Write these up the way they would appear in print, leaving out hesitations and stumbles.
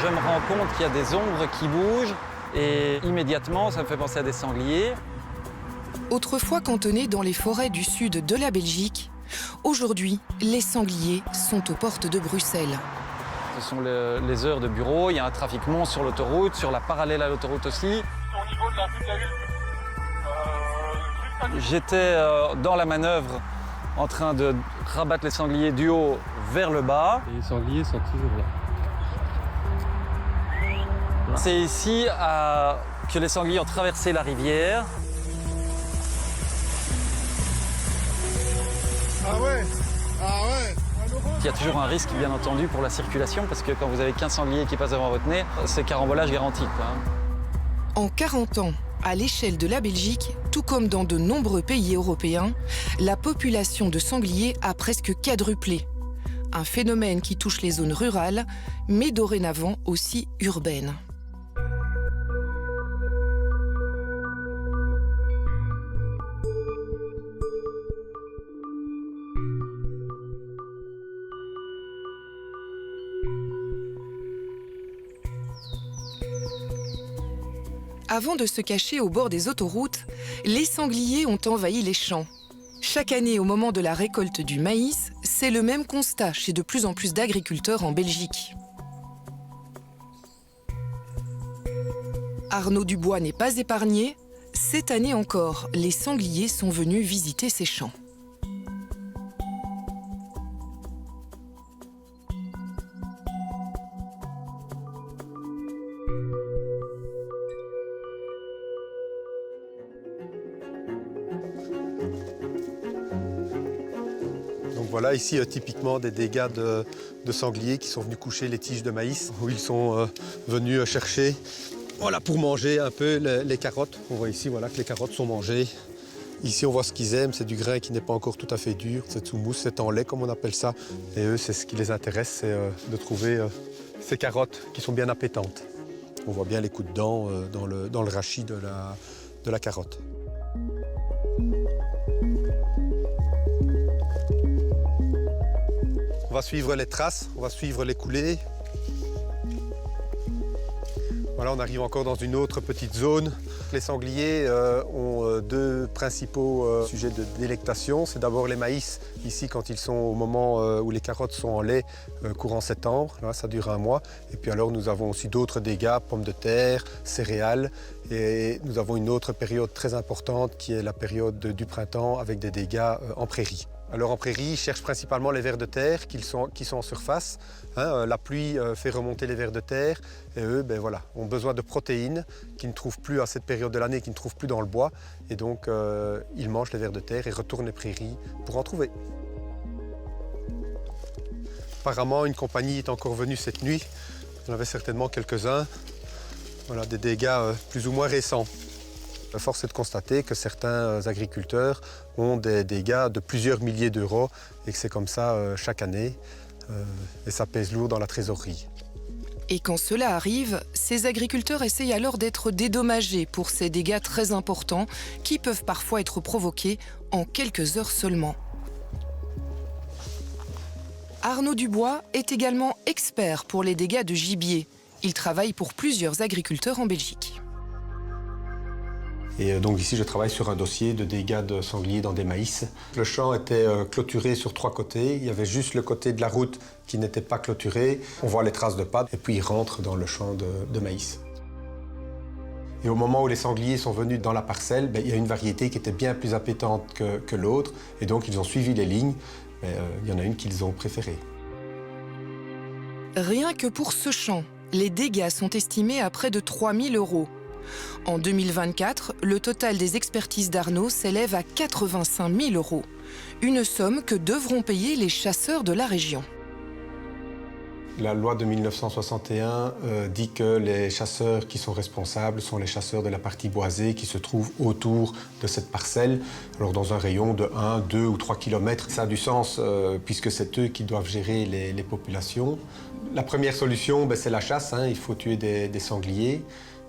Je me rends compte qu'il y a des ombres qui bougent et immédiatement, ça me fait penser à des sangliers. Autrefois cantonnés dans les forêts du sud de la Belgique, aujourd'hui, les sangliers sont aux portes de Bruxelles. Ce sont les heures de bureau, il y a un trafic monstre sur l'autoroute, sur la parallèle à l'autoroute aussi. Au niveau de la butte à huile, J'étais dans la manœuvre en train de rabattre les sangliers du haut vers le bas. Et les sangliers sont toujours là. C'est ici que les sangliers ont traversé la rivière. Ah ouais. Il y a toujours un risque, bien entendu, pour la circulation, parce que quand vous avez 15 sangliers qui passent devant votre nez, c'est carambolage garanti, quoi. En 40 ans, à l'échelle de la Belgique, tout comme dans de nombreux pays européens, la population de sangliers a presque quadruplé. Un phénomène qui touche les zones rurales, mais dorénavant aussi urbaines. Avant de se cacher au bord des autoroutes, les sangliers ont envahi les champs. Chaque année, au moment de la récolte du maïs, c'est le même constat chez de plus en plus d'agriculteurs en Belgique. Arnaud Dubois n'est pas épargné. Cette année encore, les sangliers sont venus visiter ses champs. Donc voilà, ici typiquement des dégâts de sangliers qui sont venus coucher les tiges de maïs, où ils sont venus chercher voilà, pour manger un peu les carottes. On voit ici voilà, que les carottes sont mangées. Ici on voit ce qu'ils aiment, c'est du grain qui n'est pas encore tout à fait dur, cette sous-mousse, c'est en lait comme on appelle ça. Et eux, c'est ce qui les intéresse, c'est de trouver ces carottes qui sont bien appétantes. On voit bien les coups de dents dans le rachis de la carotte. On va suivre les traces, on va suivre les coulées. Voilà, on arrive encore dans une autre petite zone. Les sangliers ont deux principaux sujets de délectation. C'est d'abord les maïs, ici quand ils sont au moment où les carottes sont en lait, courant septembre. Là, ça dure un mois. Et puis alors nous avons aussi d'autres dégâts, pommes de terre, céréales. Et nous avons une autre période très importante qui est la période du printemps avec des dégâts en prairie. Alors en prairie, ils cherchent principalement les vers de terre qui sont en surface. La pluie fait remonter les vers de terre et eux voilà, ont besoin de protéines qu'ils ne trouvent plus à cette période de l'année, qu'ils ne trouvent plus dans le bois. Et donc ils mangent les vers de terre et retournent les prairies pour en trouver. Apparemment, une compagnie est encore venue cette nuit. Il y en avait certainement quelques-uns. Voilà, des dégâts plus ou moins récents. Force est de constater que certains agriculteurs ont des dégâts de plusieurs milliers d'euros et que c'est comme ça chaque année et ça pèse lourd dans la trésorerie. Et quand cela arrive, ces agriculteurs essayent alors d'être dédommagés pour ces dégâts très importants qui peuvent parfois être provoqués en quelques heures seulement. Arnaud Dubois est également expert pour les dégâts de gibier. Il travaille pour plusieurs agriculteurs en Belgique. Et donc ici, je travaille sur un dossier de dégâts de sangliers dans des maïs. Le champ était clôturé sur 3 côtés. Il y avait juste le côté de la route qui n'était pas clôturé. On voit les traces de pas et puis ils rentrent dans le champ de maïs. Et au moment où les sangliers sont venus dans la parcelle, il y a une variété qui était bien plus appétante que l'autre. Et donc ils ont suivi les lignes, mais il y en a une qu'ils ont préférée. Rien que pour ce champ, les dégâts sont estimés à près de 3 000 €. En 2024, le total des expertises d'Arnaud s'élève à 85 000 €, une somme que devront payer les chasseurs de la région. La loi de 1961 dit que les chasseurs qui sont responsables sont les chasseurs de la partie boisée qui se trouve autour de cette parcelle, alors dans un rayon de 1, 2 ou 3 km. Ça a du sens puisque c'est eux qui doivent gérer les populations. La première solution, c'est la chasse, il faut tuer des sangliers.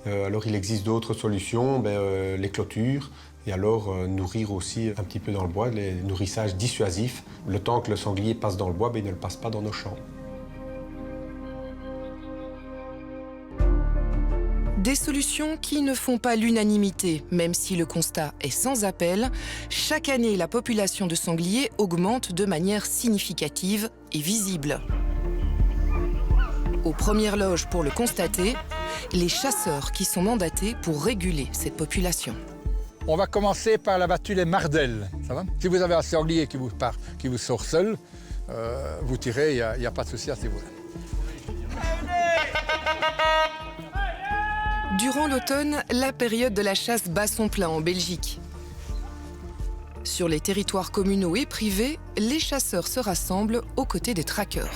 Alors il existe d'autres solutions, les clôtures, et alors nourrir aussi un petit peu dans le bois, les nourrissages dissuasifs. Le temps que le sanglier passe dans le bois, il ne le passe pas dans nos champs. Des solutions qui ne font pas l'unanimité, même si le constat est sans appel. Chaque année, la population de sangliers augmente de manière significative et visible. Aux premières loges pour le constater, les chasseurs qui sont mandatés pour réguler cette population. On va commencer par la battue des mardelles, ça va? Si vous avez un sanglier qui vous sort seul, vous tirez, il n'y a pas de souci à ce niveau-là. Durant l'automne, la période de la chasse bat son plein en Belgique. Sur les territoires communaux et privés, les chasseurs se rassemblent aux côtés des traqueurs.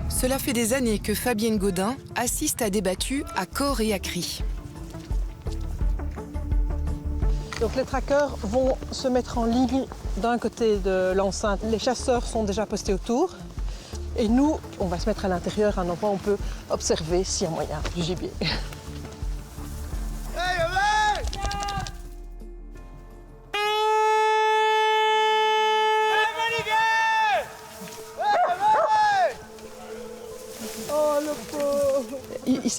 Cela fait des années que Fabienne Gaudin assiste à des battues à corps et à cri. Donc les traqueurs vont se mettre en ligne d'un côté de l'enceinte. Les chasseurs sont déjà postés autour. Et nous, on va se mettre à l'intérieur, à un endroit où on peut observer s'il y a moyen du gibier.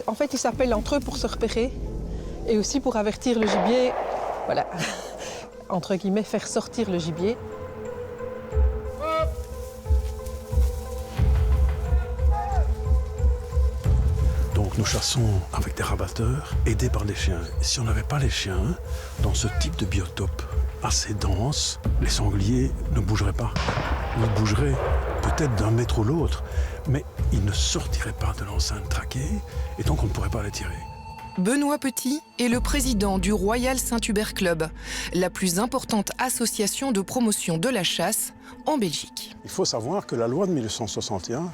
En fait, ils s'appellent entre eux pour se repérer et aussi pour avertir le gibier, voilà, entre guillemets, faire sortir le gibier. Donc nous chassons avec des rabatteurs, aidés par les chiens. Si on n'avait pas les chiens, dans ce type de biotope assez dense, les sangliers ne bougeraient pas. Ils bougeraient peut-être d'un mètre ou l'autre, mais ils ne sortiraient pas de l'enceinte traquée, et donc on ne pourrait pas les tirer. Benoît Petit est le président du Royal Saint-Hubert Club, la plus importante association de promotion de la chasse en Belgique. Il faut savoir que la loi de 1961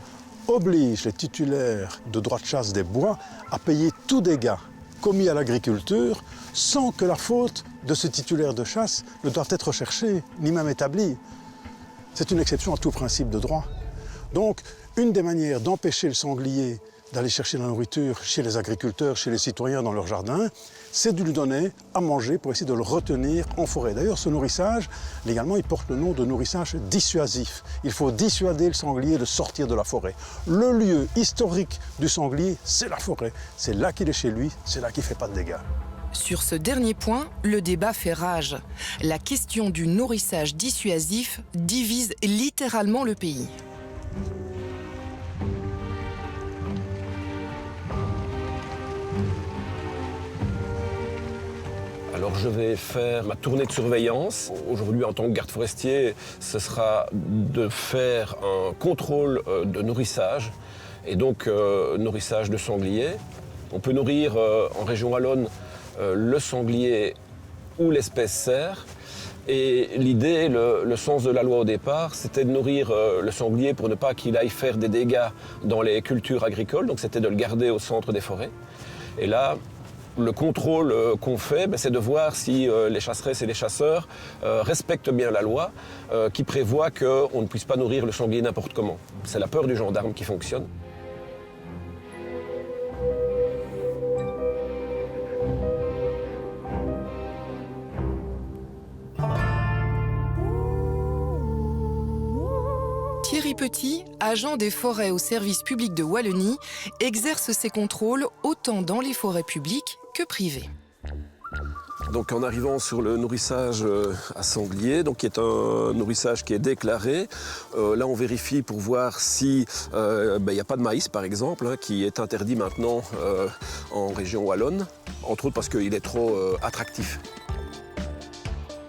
oblige les titulaires de droit de chasse des bois à payer tout dégât commis à l'agriculture sans que la faute de ce titulaire de chasse ne doive être recherchée, ni même établie. C'est une exception à tout principe de droit. Donc, une des manières d'empêcher le sanglier d'aller chercher la nourriture chez les agriculteurs, chez les citoyens dans leur jardin, c'est de lui donner à manger pour essayer de le retenir en forêt. D'ailleurs, ce nourrissage, légalement, il porte le nom de nourrissage dissuasif. Il faut dissuader le sanglier de sortir de la forêt. Le lieu historique du sanglier, c'est la forêt. C'est là qu'il est chez lui, c'est là qu'il ne fait pas de dégâts. Sur ce dernier point, le débat fait rage. La question du nourrissage dissuasif divise littéralement le pays. Alors je vais faire ma tournée de surveillance. Aujourd'hui, en tant que garde forestier, ce sera de faire un contrôle de nourrissage, et donc nourrissage de sanglier. On peut nourrir en région wallonne le sanglier ou l'espèce cerf. Et l'idée, le sens de la loi au départ, c'était de nourrir le sanglier pour ne pas qu'il aille faire des dégâts dans les cultures agricoles. Donc c'était de le garder au centre des forêts. Et là, le contrôle qu'on fait, c'est de voir si les chasseresses et les chasseurs respectent bien la loi qui prévoit qu'on ne puisse pas nourrir le sanglier n'importe comment. C'est la peur du gendarme qui fonctionne. Thierry Petit, agent des forêts au service public de Wallonie, exerce ses contrôles autant dans les forêts publiques que privées. Donc en arrivant sur le nourrissage à sanglier, donc qui est un nourrissage qui est déclaré, là on vérifie pour voir si il n'y a pas de maïs par exemple, hein, qui est interdit maintenant en région wallonne, entre autres parce qu'il est trop attractif.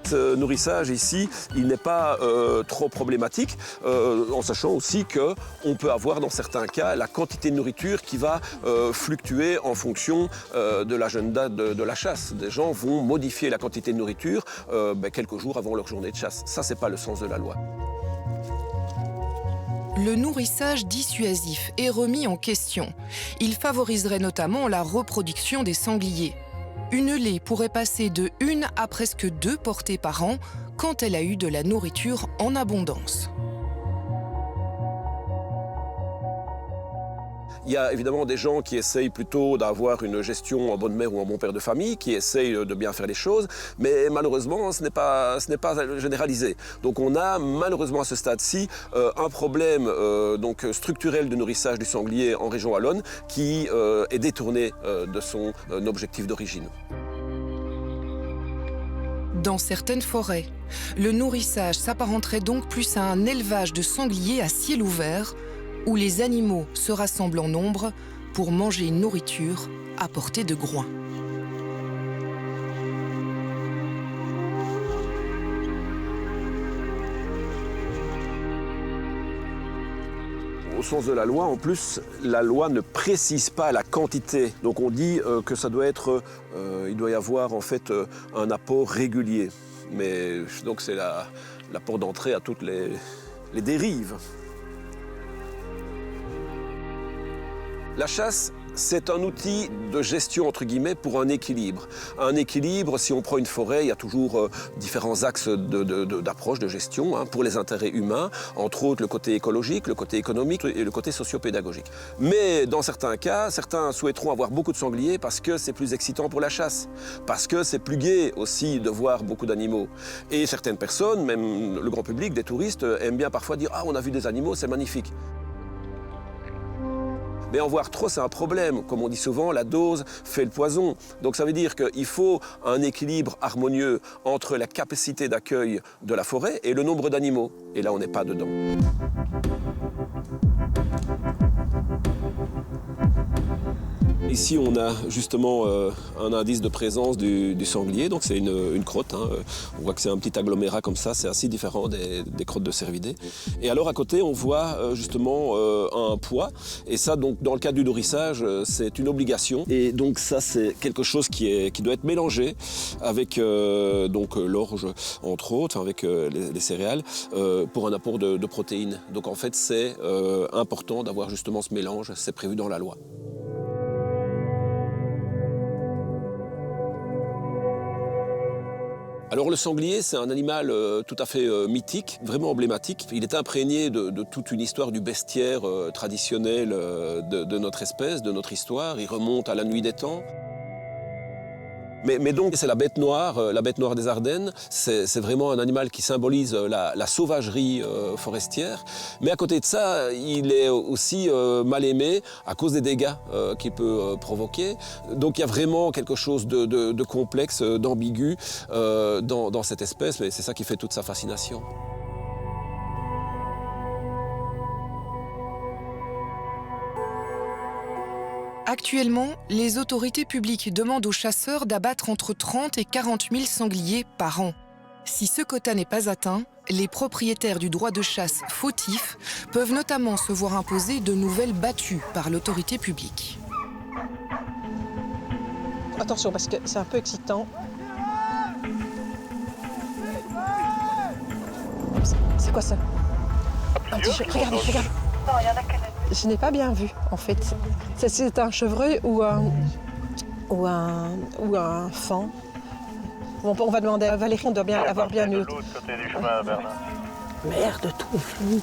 Ce nourrissage ici, il n'est pas trop problématique, en sachant aussi qu'on peut avoir dans certains cas la quantité de nourriture qui va fluctuer en fonction de l'agenda de la chasse. Des gens vont modifier la quantité de nourriture quelques jours avant leur journée de chasse. Ça, c'est pas le sens de la loi. Le nourrissage dissuasif est remis en question. Il favoriserait notamment la reproduction des sangliers. Une laie pourrait passer de 1 à presque 2 portées par an quand elle a eu de la nourriture en abondance. Il y a évidemment des gens qui essayent plutôt d'avoir une gestion en bonne mère ou en bon père de famille, qui essayent de bien faire les choses, mais malheureusement, ce n'est pas généralisé. Donc on a malheureusement à ce stade-ci un problème donc structurel de nourrissage du sanglier en région wallonne qui est détourné de son objectif d'origine. Dans certaines forêts, le nourrissage s'apparenterait donc plus à un élevage de sangliers à ciel ouvert, où les animaux se rassemblent en nombre pour manger une nourriture à portée de groin. Au sens de la loi, en plus, la loi ne précise pas la quantité. Donc on dit que ça doit être, il doit y avoir en fait un apport régulier. Mais donc c'est la porte d'entrée à toutes les dérives. La chasse, c'est un outil de gestion, entre guillemets, pour un équilibre. Un équilibre, si on prend une forêt, il y a toujours différents axes d'approche, de gestion, hein, pour les intérêts humains, entre autres le côté écologique, le côté économique et le côté socio-pédagogique. Mais dans certains cas, certains souhaiteront avoir beaucoup de sangliers parce que c'est plus excitant pour la chasse, parce que c'est plus gai aussi de voir beaucoup d'animaux. Et certaines personnes, même le grand public, des touristes, aiment bien parfois dire « Ah, on a vu des animaux, c'est magnifique ». Mais en voir trop, c'est un problème. Comme on dit souvent, la dose fait le poison. Donc ça veut dire qu'il faut un équilibre harmonieux entre la capacité d'accueil de la forêt et le nombre d'animaux. Et là, on n'est pas dedans. Ici, on a justement un indice de présence du sanglier, donc c'est une crotte. Hein. On voit que c'est un petit agglomérat comme ça, c'est assez différent des crottes de cervidés. Et alors à côté, on voit justement un poids. Et ça, donc, dans le cadre du nourrissage, c'est une obligation. Et donc ça, c'est quelque chose qui doit être mélangé avec donc l'orge, entre autres, avec les céréales, pour un apport de protéines. Donc en fait, c'est important d'avoir justement ce mélange, c'est prévu dans la loi. Alors le sanglier, c'est un animal tout à fait mythique, vraiment emblématique. Il est imprégné de toute une histoire du bestiaire traditionnel de notre espèce, de notre histoire. Il remonte à la nuit des temps. Mais donc c'est la bête noire des Ardennes. C'est vraiment un animal qui symbolise la sauvagerie forestière. Mais à côté de ça, il est aussi mal aimé à cause des dégâts qu'il peut provoquer. Donc il y a vraiment quelque chose de complexe, d'ambigu dans cette espèce. Mais c'est ça qui fait toute sa fascination. Actuellement, les autorités publiques demandent aux chasseurs d'abattre entre 30 et 40 000 sangliers par an. Si ce quota n'est pas atteint, les propriétaires du droit de chasse fautif peuvent notamment se voir imposer de nouvelles battues par l'autorité publique. Attention, parce que c'est un peu excitant. C'est quoi ça? Un t-shirt. Regarde. Non, il y en a qu'un. Je n'ai pas bien vu, en fait. C'est un chevreuil ou un faon. On va demander à Valérie, on doit bien avoir bien de eu. l'autre côté du chemin, Bernard. Merde, tout est fini.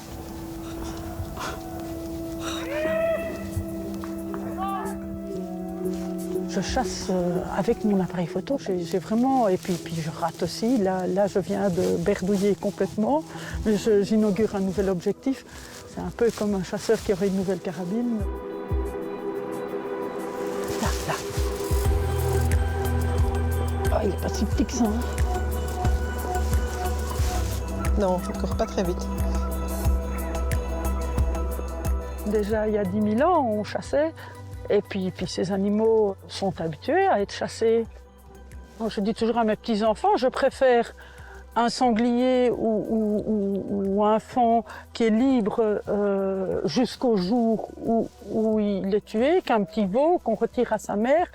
Je chasse avec mon appareil photo, j'ai vraiment, et puis je rate aussi. Là, je viens de berdouiller complètement, mais j'inaugure un nouvel objectif. C'est un peu comme un chasseur qui aurait une nouvelle carabine. Là. Oh, il n'est pas si petit que ça. Hein. Non, il ne court pas très vite. Déjà, il y a 10 000 ans, on chassait. Et puis ces animaux sont habitués à être chassés. Je dis toujours à mes petits-enfants, je préfère un sanglier ou un faon qui est libre jusqu'au jour où il est tué qu'un petit veau qu'on retire à sa mère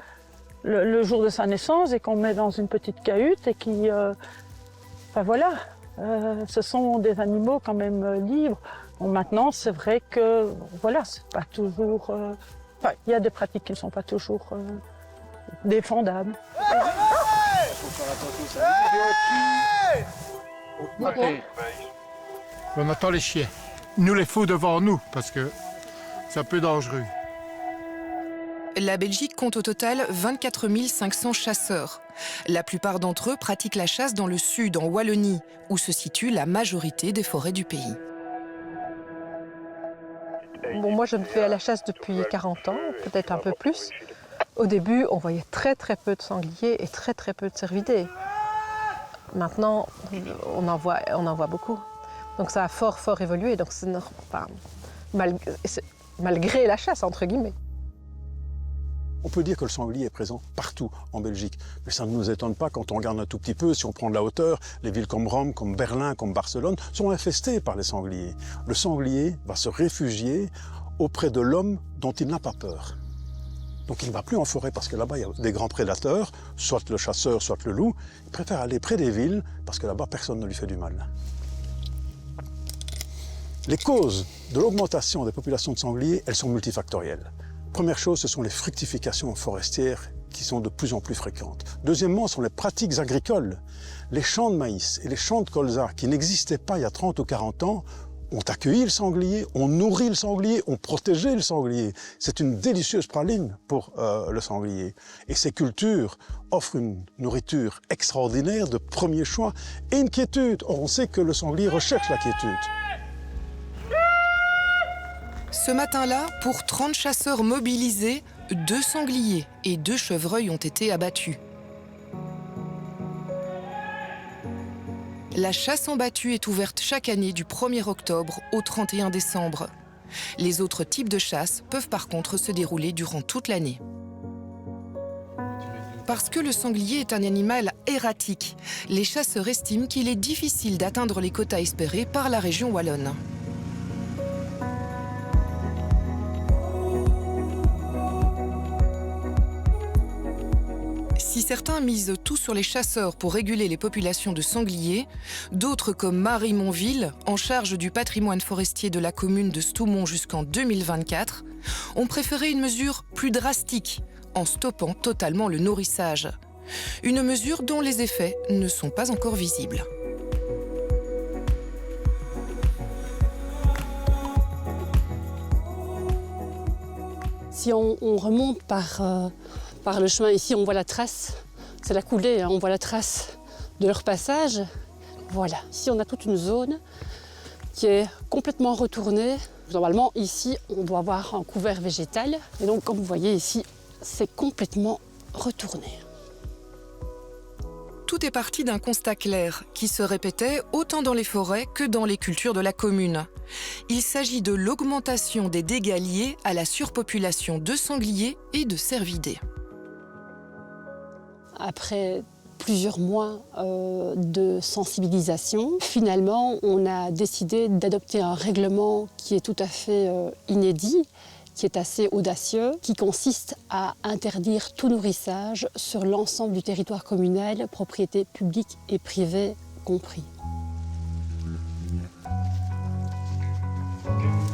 le jour de sa naissance et qu'on met dans une petite cahute et qui... ce sont des animaux quand même libres. Bon, maintenant, c'est vrai que voilà, c'est pas toujours... il y a des pratiques qui ne sont pas toujours défendables. On attend les chiens. Nous les fous devant nous parce que c'est un peu dangereux. La Belgique compte au total 24 500 chasseurs. La plupart d'entre eux pratiquent la chasse dans le sud, en Wallonie, où se situe la majorité des forêts du pays. Bon, moi, je me fais à la chasse depuis 40 ans, peut-être un peu plus. Au début, on voyait très peu de sangliers et très peu de cervidés. Maintenant, on en voit beaucoup. Donc ça a fort évolué. Donc c'est malgré la chasse, entre guillemets. On peut dire que le sanglier est présent partout en Belgique, mais ça ne nous étonne pas quand on regarde un tout petit peu, si on prend de la hauteur, les villes comme Rome, comme Berlin, comme Barcelone sont infestées par les sangliers. Le sanglier va se réfugier auprès de l'homme dont il n'a pas peur. Donc il ne va plus en forêt parce que là-bas il y a des grands prédateurs, soit le chasseur, soit le loup. Il préfère aller près des villes parce que là-bas personne ne lui fait du mal. Les causes de l'augmentation des populations de sangliers, elles sont multifactorielles. Première chose, ce sont les fructifications forestières qui sont de plus en plus fréquentes. Deuxièmement, ce sont les pratiques agricoles. Les champs de maïs et les champs de colza qui n'existaient pas il y a 30 ou 40 ans ont accueilli le sanglier, ont nourri le sanglier, ont protégé le sanglier. C'est une délicieuse praline pour le sanglier. Et ces cultures offrent une nourriture extraordinaire de premier choix et une quiétude. Or, on sait que le sanglier recherche la quiétude. Ce matin-là, pour 30 chasseurs mobilisés, 2 sangliers et 2 chevreuils ont été abattus. La chasse en battue est ouverte chaque année du 1er octobre au 31 décembre. Les autres types de chasse peuvent par contre se dérouler durant toute l'année. Parce que le sanglier est un animal erratique, les chasseurs estiment qu'il est difficile d'atteindre les quotas espérés par la région wallonne. Si certains misent tout sur les chasseurs pour réguler les populations de sangliers, d'autres comme Marie Monville, en charge du patrimoine forestier de la commune de Stoumont jusqu'en 2024, ont préféré une mesure plus drastique, en stoppant totalement le nourrissage. Une mesure dont les effets ne sont pas encore visibles. Si on remonte par le chemin, ici on voit la trace, c'est la coulée, hein, on voit la trace de leur passage. Voilà, ici on a toute une zone qui est complètement retournée. Normalement ici on doit avoir un couvert végétal et donc comme vous voyez ici c'est complètement retourné. Tout est parti d'un constat clair qui se répétait autant dans les forêts que dans les cultures de la commune. Il s'agit de l'augmentation des dégâts liés à la surpopulation de sangliers et de cervidés. Après plusieurs mois de sensibilisation, finalement, on a décidé d'adopter un règlement qui est tout à fait inédit, qui est assez audacieux, qui consiste à interdire tout nourrissage sur l'ensemble du territoire communal, propriété publique et privée compris.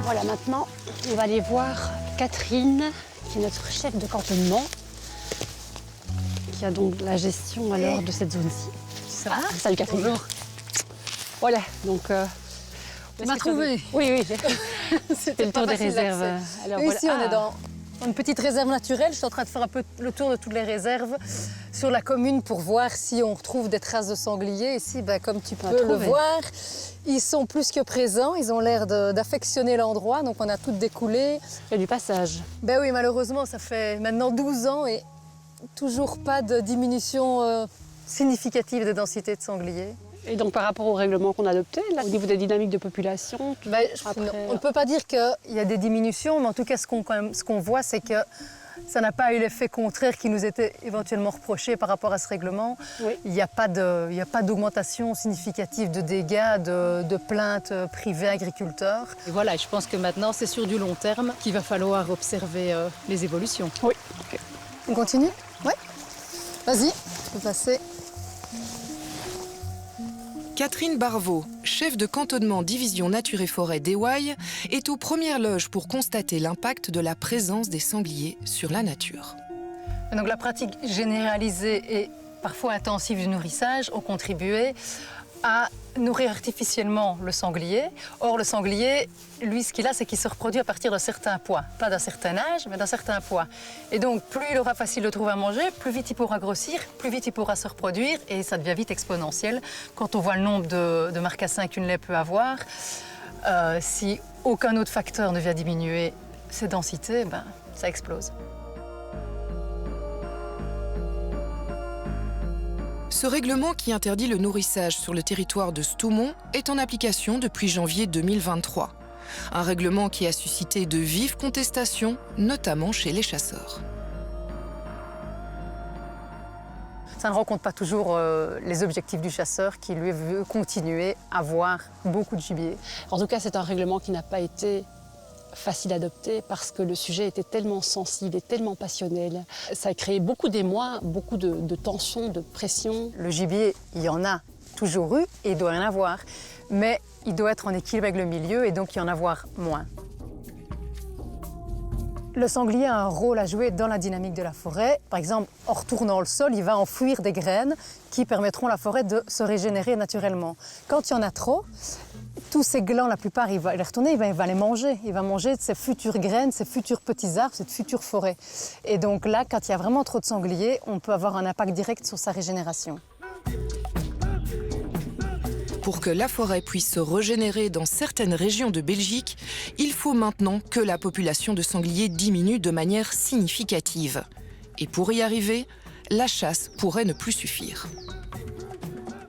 Voilà, maintenant, on va aller voir Catherine, qui est notre chef de cantonnement, qui a donc la gestion alors de cette zone-ci. Ça va ? Salut Catherine. Bonjour. Voilà, donc... Tu m'as trouvé. Oui. C'était le tour des réserves. Alors, ici, on est dans une petite réserve naturelle. Je suis en train de faire un peu le tour de toutes les réserves sur la commune pour voir si on retrouve des traces de sangliers. Ici, comme tu peux le voir, ils sont plus que présents. Ils ont l'air d'affectionner l'endroit. Donc, on a tout découlé. Il y a du passage. Ben oui, malheureusement, ça fait maintenant 12 ans et toujours pas de diminution significative de densité de sangliers. Et donc par rapport au règlement qu'on a adopté, là, au niveau des dynamiques de population on ne peut pas dire qu'il y a des diminutions, mais en tout cas, ce qu'on voit, c'est que ça n'a pas eu l'effet contraire qui nous était éventuellement reproché par rapport à ce règlement. Oui. Il n'y a pas d'augmentation significative de dégâts, de plaintes privées agriculteurs. Et voilà, je pense que maintenant, c'est sur du long terme qu'il va falloir observer les évolutions. Oui. Okay. On continue ? Oui. Vas-y, tu peux passer. Catherine Barvaux, chef de cantonnement division nature et forêt d'Ewaille, est aux premières loges pour constater l'impact de la présence des sangliers sur la nature. Donc la pratique généralisée et parfois intensive du nourrissage ont contribué à nourrir artificiellement le sanglier. Or, le sanglier, lui, ce qu'il a, c'est qu'il se reproduit à partir d'un certain poids. Pas d'un certain âge, mais d'un certain poids. Et donc, plus il aura facile de trouver à manger, plus vite il pourra grossir, plus vite il pourra se reproduire, et ça devient vite exponentiel. Quand on voit le nombre de marcassins qu'une laie peut avoir, si aucun autre facteur ne vient diminuer ces densités, ben, ça explose. Ce règlement qui interdit le nourrissage sur le territoire de Stoumont est en application depuis janvier 2023. Un règlement qui a suscité de vives contestations, notamment chez les chasseurs. Ça ne rencontre pas toujours les objectifs du chasseur qui, lui, veut continuer à avoir beaucoup de gibier. En tout cas, c'est un règlement qui n'a pas été facile à adopter parce que le sujet était tellement sensible et tellement passionnel. Ça a créé beaucoup d'émoi, beaucoup de tensions, de pression. Le gibier, il y en a toujours eu et il doit y en avoir. Mais il doit être en équilibre avec le milieu et donc il y en avoir moins. Le sanglier a un rôle à jouer dans la dynamique de la forêt. Par exemple, en retournant le sol, il va enfouir des graines qui permettront à la forêt de se régénérer naturellement. Quand il y en a trop, tous ces glands, la plupart, il va les retourner, il va les manger. Il va manger de ces futures graines, ces futurs petits arbres, cette future forêt. Et donc là, quand il y a vraiment trop de sangliers, on peut avoir un impact direct sur sa régénération. Pour que la forêt puisse se régénérer dans certaines régions de Belgique, il faut maintenant que la population de sangliers diminue de manière significative. Et pour y arriver, la chasse pourrait ne plus suffire.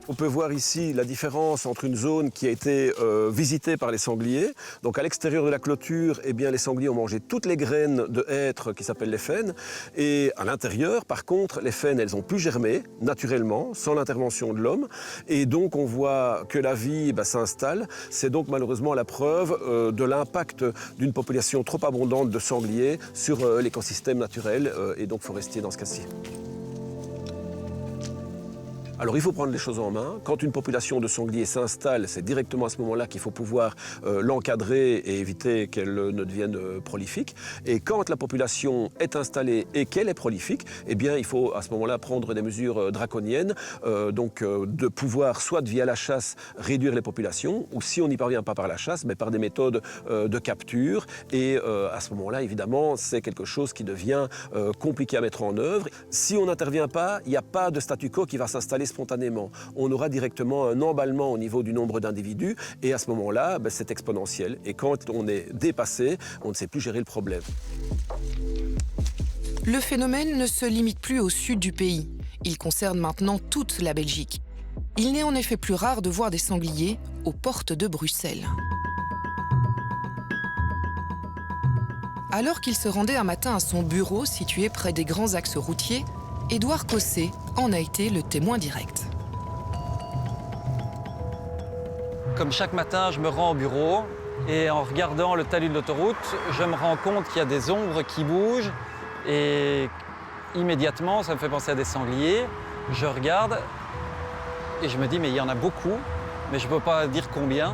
On peut voir ici la différence entre une zone qui a été visitée par les sangliers. Donc à l'extérieur de la clôture, eh bien, les sangliers ont mangé toutes les graines de hêtre qui s'appellent les faines. Et à l'intérieur, par contre, les faines, elles ont pu germer naturellement, sans l'intervention de l'homme. Et donc on voit que la vie s'installe. C'est donc malheureusement la preuve de l'impact d'une population trop abondante de sangliers sur l'écosystème naturel et donc forestier dans ce cas-ci. Alors il faut prendre les choses en main. Quand une population de sangliers s'installe, c'est directement à ce moment-là qu'il faut pouvoir l'encadrer et éviter qu'elle ne devienne prolifique. Et quand la population est installée et qu'elle est prolifique, eh bien il faut à ce moment-là prendre des mesures draconiennes, de pouvoir soit via la chasse réduire les populations, ou si on n'y parvient pas par la chasse, mais par des méthodes de capture. Et à ce moment-là, évidemment, c'est quelque chose qui devient compliqué à mettre en œuvre. Si on n'intervient pas, il n'y a pas de statu quo qui va s'installer spontanément. On aura directement un emballement au niveau du nombre d'individus et à ce moment-là, c'est exponentiel. Et quand on est dépassé, on ne sait plus gérer le problème. Le phénomène ne se limite plus au sud du pays. Il concerne maintenant toute la Belgique. Il n'est en effet plus rare de voir des sangliers aux portes de Bruxelles. Alors qu'il se rendait un matin à son bureau situé près des grands axes routiers, Édouard Cossé en a été le témoin direct. Comme chaque matin, je me rends au bureau et en regardant le talus de l'autoroute, je me rends compte qu'il y a des ombres qui bougent et immédiatement, ça me fait penser à des sangliers. Je regarde et je me dis, mais il y en a beaucoup, mais je ne peux pas dire combien.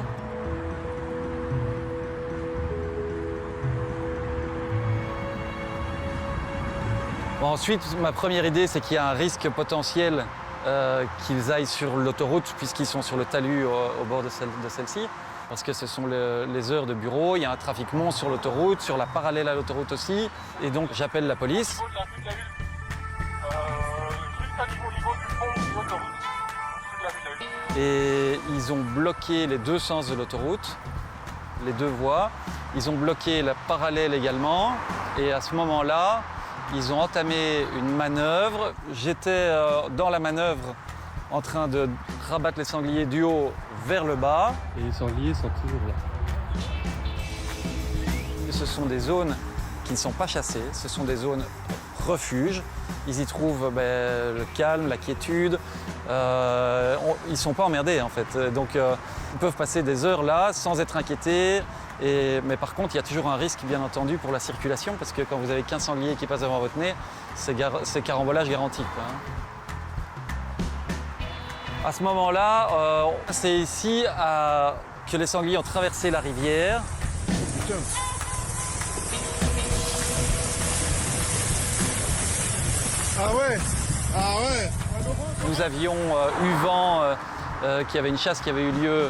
Bon, ensuite, ma première idée, c'est qu'il y a un risque potentiel qu'ils aillent sur l'autoroute puisqu'ils sont sur le talus au bord de celle-ci. Parce que ce sont les heures de bureau, il y a un trafic monstre sur l'autoroute, sur la parallèle à l'autoroute aussi. Et donc j'appelle la police. Et ils ont bloqué les deux sens de l'autoroute, les deux voies. Ils ont bloqué la parallèle également. Et à ce moment-là, ils ont entamé une manœuvre. J'étais dans la manœuvre en train de rabattre les sangliers du haut vers le bas. Et les sangliers sont toujours là. Ce sont des zones qui ne sont pas chassées, ce sont des zones refuges. Ils y trouvent le calme, la quiétude. Ils ne sont pas emmerdés en fait. Donc ils peuvent passer des heures là sans être inquiétés. Mais par contre, il y a toujours un risque, bien entendu, pour la circulation, parce que quand vous avez 15 sangliers qui passent devant votre nez, c'est carambolage garanti, quoi. À ce moment-là, c'est ici que les sangliers ont traversé la rivière. Putain. Ah ouais. Nous avions eu vent qu'il y avait une chasse qui avait eu lieu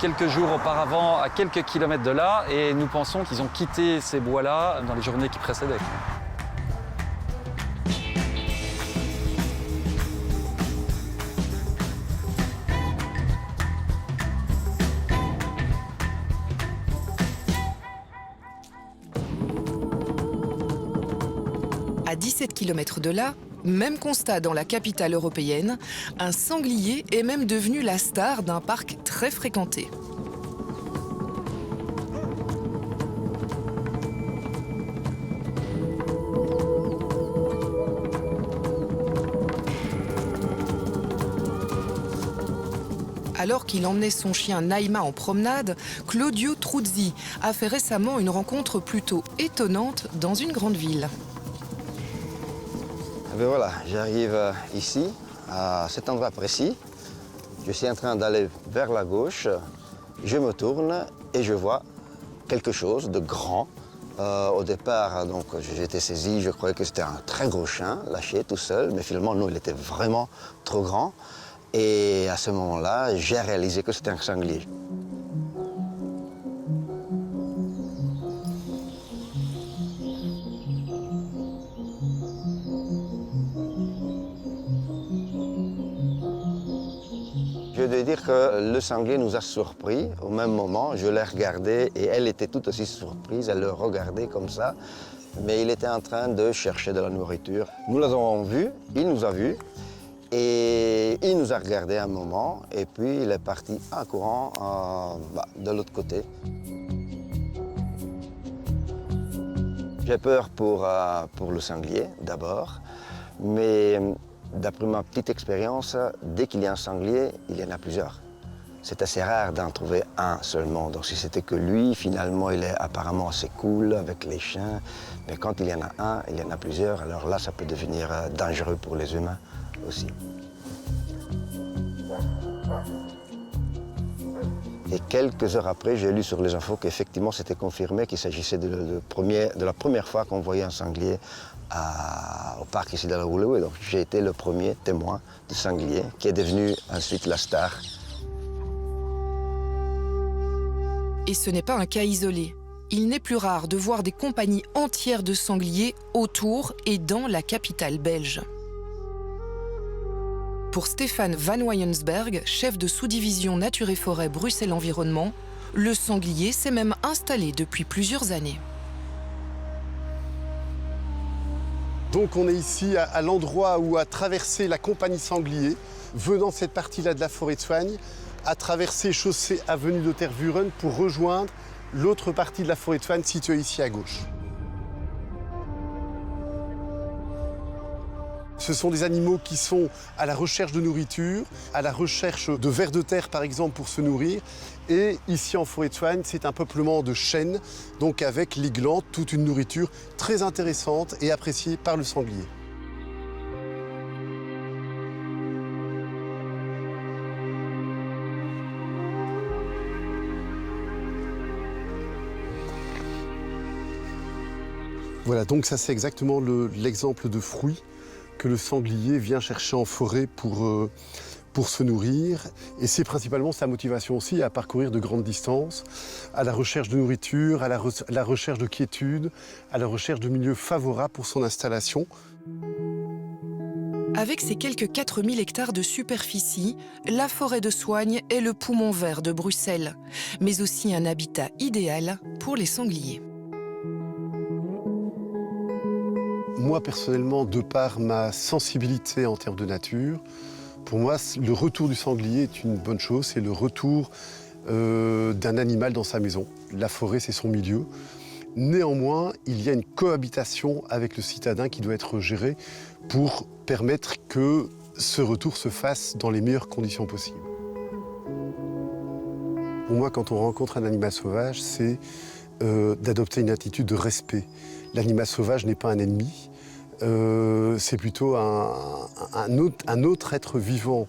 quelques jours auparavant à quelques kilomètres de là et nous pensons qu'ils ont quitté ces bois-là dans les journées qui précédaient. À 17 km de là, même constat dans la capitale européenne, un sanglier est même devenu la star d'un parc très fréquenté. Alors qu'il emmenait son chien Naïma en promenade, Claudio Truzzi a fait récemment une rencontre plutôt étonnante dans une grande ville. Et bien voilà, j'arrive ici, à cet endroit précis. Je suis en train d'aller vers la gauche. Je me tourne et je vois quelque chose de grand. Au départ, donc, j'étais saisi, je croyais que c'était un très gros chien, lâché tout seul, mais finalement, non, il était vraiment trop grand. Et à ce moment-là, j'ai réalisé que c'était un sanglier. Je dois dire que le sanglier nous a surpris. Au même moment, je l'ai regardé et elle était tout aussi surprise. Elle le regardait comme ça, mais il était en train de chercher de la nourriture. Nous l'avons vu, il nous a vus et il nous a regardé un moment et puis il est parti en courant de l'autre côté. J'ai peur pour le sanglier d'abord, mais d'après ma petite expérience, dès qu'il y a un sanglier, il y en a plusieurs. C'est assez rare d'en trouver un seulement. Donc si c'était que lui, finalement, il est apparemment assez cool avec les chiens. Mais quand il y en a un, il y en a plusieurs. Alors là, ça peut devenir dangereux pour les humains aussi. Et quelques heures après, j'ai lu sur les infos qu'effectivement, c'était confirmé qu'il s'agissait de la première fois qu'on voyait un sanglier au parc ici de la Rouleau. Et donc j'ai été le premier témoin du sanglier qui est devenu ensuite la star. Et ce n'est pas un cas isolé. Il n'est plus rare de voir des compagnies entières de sangliers autour et dans la capitale belge. Pour Stéphane Van Weyensberg, chef de sous-division Nature et Forêt Bruxelles Environnement, le sanglier s'est même installé depuis plusieurs années. Donc on est ici à l'endroit où a traversé la compagnie sanglier, venant de cette partie-là de la forêt de Soignes, a traversé chaussée avenue de Tervuren pour rejoindre l'autre partie de la forêt de Soignes située ici à gauche. Ce sont des animaux qui sont à la recherche de nourriture, à la recherche de vers de terre par exemple pour se nourrir. Et ici en forêt de Soignes, c'est un peuplement de chênes, donc avec les glands, toute une nourriture très intéressante et appréciée par le sanglier. Voilà, donc ça c'est exactement l'exemple de fruit que le sanglier vient chercher en forêt pour se nourrir. Et c'est principalement sa motivation aussi à parcourir de grandes distances, à la recherche de nourriture, à la recherche de quiétude, à la recherche de milieux favorables pour son installation. Avec ses quelques 4000 hectares de superficie, la forêt de Soignes est le poumon vert de Bruxelles, mais aussi un habitat idéal pour les sangliers. Moi, personnellement, de par ma sensibilité en termes de nature, pour moi, le retour du sanglier est une bonne chose. C'est le retour d'un animal dans sa maison. La forêt, c'est son milieu. Néanmoins, il y a une cohabitation avec le citadin qui doit être gérée pour permettre que ce retour se fasse dans les meilleures conditions possibles. Pour moi, quand on rencontre un animal sauvage, c'est d'adopter une attitude de respect. L'animal sauvage n'est pas un ennemi, c'est plutôt un autre être vivant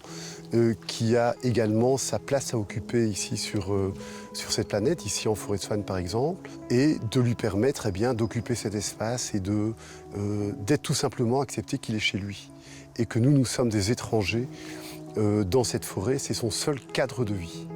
qui a également sa place à occuper ici sur cette planète, ici en forêt de Soignes par exemple, et de lui permettre d'occuper cet espace et d'être tout simplement accepté qu'il est chez lui. Et que nous sommes des étrangers dans cette forêt, c'est son seul cadre de vie.